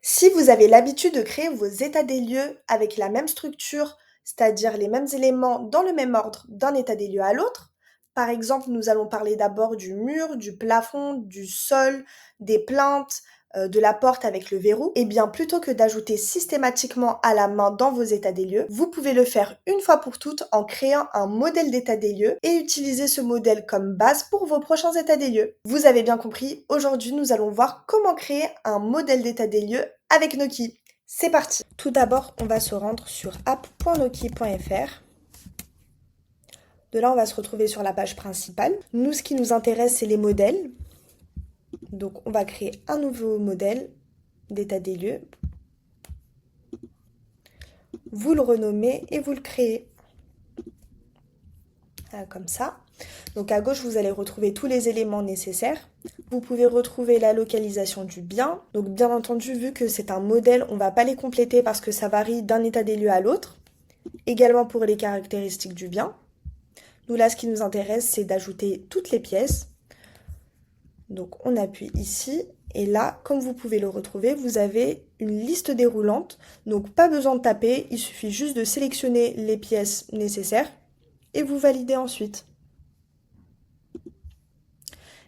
Si vous avez l'habitude de créer vos états des lieux avec la même structure, c'est-à-dire les mêmes éléments dans le même ordre d'un état des lieux à l'autre, par exemple, nous allons parler d'abord du mur, du plafond, du sol, des plinthes, de la porte avec le verrou, et bien plutôt que d'ajouter systématiquement à la main dans vos états des lieux, vous pouvez le faire une fois pour toutes en créant un modèle d'état des lieux et utiliser ce modèle comme base pour vos prochains états des lieux. Vous avez bien compris, aujourd'hui nous allons voir comment créer un modèle d'état des lieux avec Noki. C'est parti. Tout d'abord, on va se rendre sur app.noki.fr. De là, on va se retrouver sur la page principale. Nous, ce qui nous intéresse, c'est les modèles. Donc, on va créer un nouveau modèle d'état des lieux. Vous le renommez et vous le créez. Voilà, comme ça. Donc, à gauche, vous allez retrouver tous les éléments nécessaires. Vous pouvez retrouver la localisation du bien. Donc, bien entendu, vu que c'est un modèle, on ne va pas les compléter parce que ça varie d'un état des lieux à l'autre. Également pour les caractéristiques du bien. Nous, là, ce qui nous intéresse, c'est d'ajouter toutes les pièces. Donc, on appuie ici. Et là, comme vous pouvez le retrouver, vous avez une liste déroulante. Donc, pas besoin de taper. Il suffit juste de sélectionner les pièces nécessaires et vous validez ensuite.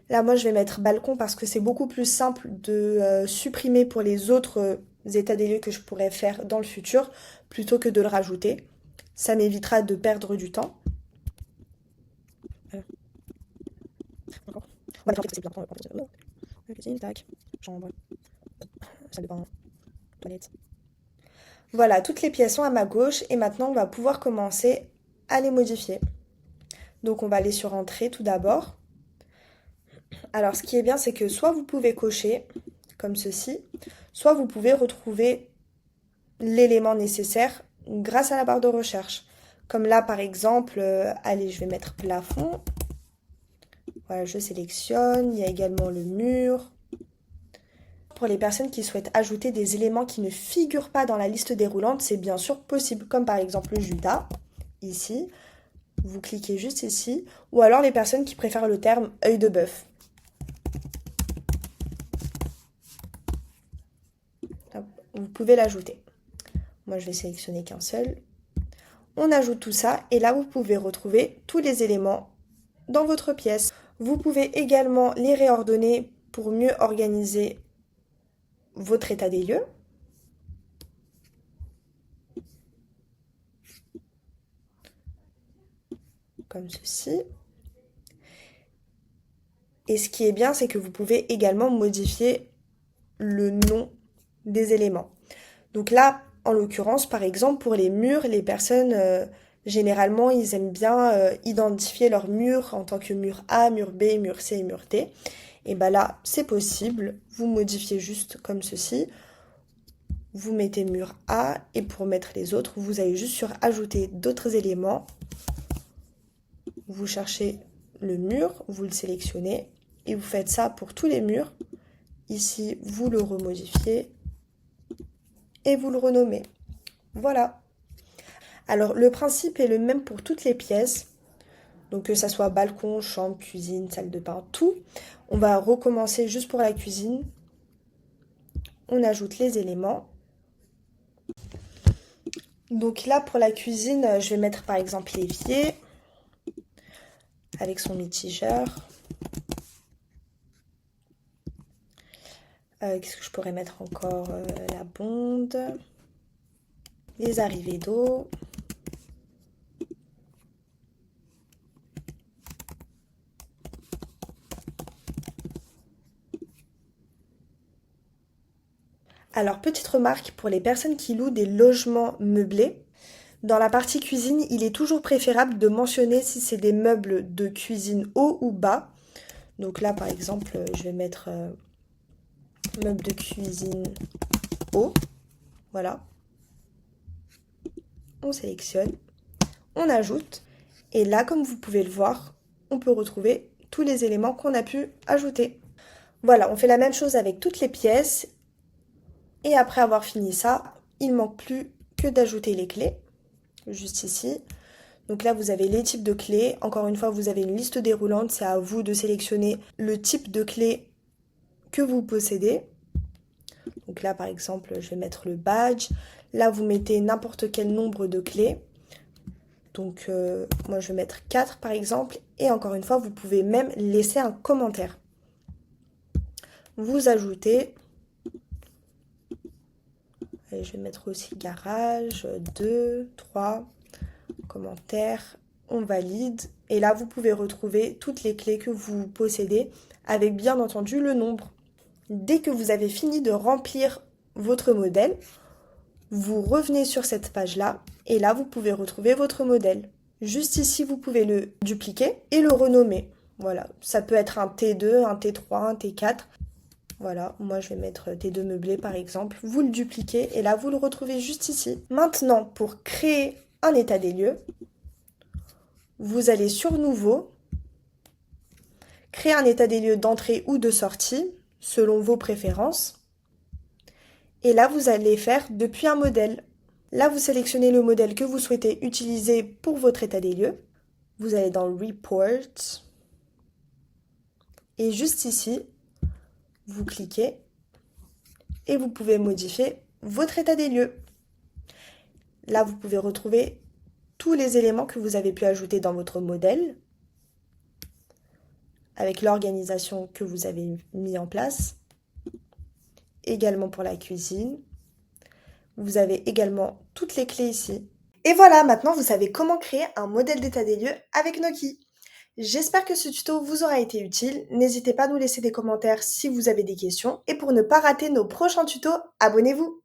Là, moi, je vais mettre balcon parce que c'est beaucoup plus simple de supprimer pour les autres états des lieux que je pourrais faire dans le futur plutôt que de le rajouter. Ça m'évitera de perdre du temps. On va mettre la cuisine, tac, chambre, salle de bain, toilette. Voilà, toutes les pièces sont à ma gauche et maintenant on va pouvoir commencer à les modifier. Donc on va aller sur Entrée tout d'abord. Alors ce qui est bien, c'est que soit vous pouvez cocher comme ceci, soit vous pouvez retrouver l'élément nécessaire grâce à la barre de recherche. Comme là par exemple, allez, je vais mettre plafond. Voilà, je sélectionne. Il y a également le mur. Pour les personnes qui souhaitent ajouter des éléments qui ne figurent pas dans la liste déroulante, c'est bien sûr possible, comme par exemple le Judas, ici. Vous cliquez juste ici. Ou alors les personnes qui préfèrent le terme œil de bœuf. Vous pouvez l'ajouter. Moi, je vais sélectionner qu'un seul. On ajoute tout ça et là, vous pouvez retrouver tous les éléments dans votre pièce. Vous pouvez également les réordonner pour mieux organiser votre état des lieux. Comme ceci. Et ce qui est bien, c'est que vous pouvez également modifier le nom des éléments. Donc là, en l'occurrence, par exemple, pour les murs, les personnes, généralement, ils aiment bien identifier leurs murs en tant que mur A, mur B, mur C et mur D. Et bien là, c'est possible. Vous modifiez juste comme ceci. Vous mettez mur A et pour mettre les autres, vous allez juste sur ajouter d'autres éléments. Vous cherchez le mur, vous le sélectionnez et vous faites ça pour tous les murs. Ici, vous le remodifiez et vous le renommez. Voilà. Alors, le principe est le même pour toutes les pièces. Donc, que ça soit balcon, chambre, cuisine, salle de bain, tout. On va recommencer juste pour la cuisine. On ajoute les éléments. Donc là, pour la cuisine, je vais mettre par exemple l'évier avec son mitigeur. Qu'est-ce que je pourrais mettre encore? La bonde, les arrivées d'eau. Alors, petite remarque pour les personnes qui louent des logements meublés. Dans la partie cuisine, il est toujours préférable de mentionner si c'est des meubles de cuisine haut ou bas. Donc là, par exemple, je vais mettre meubles de cuisine haut. Voilà. On sélectionne, on ajoute. Et là, comme vous pouvez le voir, on peut retrouver tous les éléments qu'on a pu ajouter. Voilà, on fait la même chose avec toutes les pièces. Et après avoir fini ça, il ne manque plus que d'ajouter les clés. Juste ici. Donc là, vous avez les types de clés. Encore une fois, vous avez une liste déroulante. C'est à vous de sélectionner le type de clé que vous possédez. Donc là, par exemple, je vais mettre le badge. Là, vous mettez n'importe quel nombre de clés. Donc, moi, je vais mettre 4 par exemple. Et encore une fois, vous pouvez même laisser un commentaire. Vous ajoutez. Allez, je vais mettre aussi garage, 2, 3, commentaire. On valide. Et là, vous pouvez retrouver toutes les clés que vous possédez avec bien entendu le nombre. Dès que vous avez fini de remplir votre modèle, vous revenez sur cette page-là et là, vous pouvez retrouver votre modèle. Juste ici, vous pouvez le dupliquer et le renommer. Voilà, ça peut être un T2, un T3, un T4. Voilà, moi je vais mettre T2 meublé par exemple. Vous le dupliquez et là, vous le retrouvez juste ici. Maintenant, pour créer un état des lieux, vous allez sur Nouveau, créer un état des lieux d'entrée ou de sortie, selon vos préférences. Et là, vous allez faire depuis un modèle. Là, vous sélectionnez le modèle que vous souhaitez utiliser pour votre état des lieux. Vous allez dans Report. Et juste ici, vous cliquez et vous pouvez modifier votre état des lieux. Là, vous pouvez retrouver tous les éléments que vous avez pu ajouter dans votre modèle avec l'organisation que vous avez mis en place. Également pour la cuisine. Vous avez également toutes les clés ici. Et voilà, maintenant vous savez comment créer un modèle d'état des lieux avec Noki. J'espère que ce tuto vous aura été utile. N'hésitez pas à nous laisser des commentaires si vous avez des questions. Et pour ne pas rater nos prochains tutos, abonnez-vous!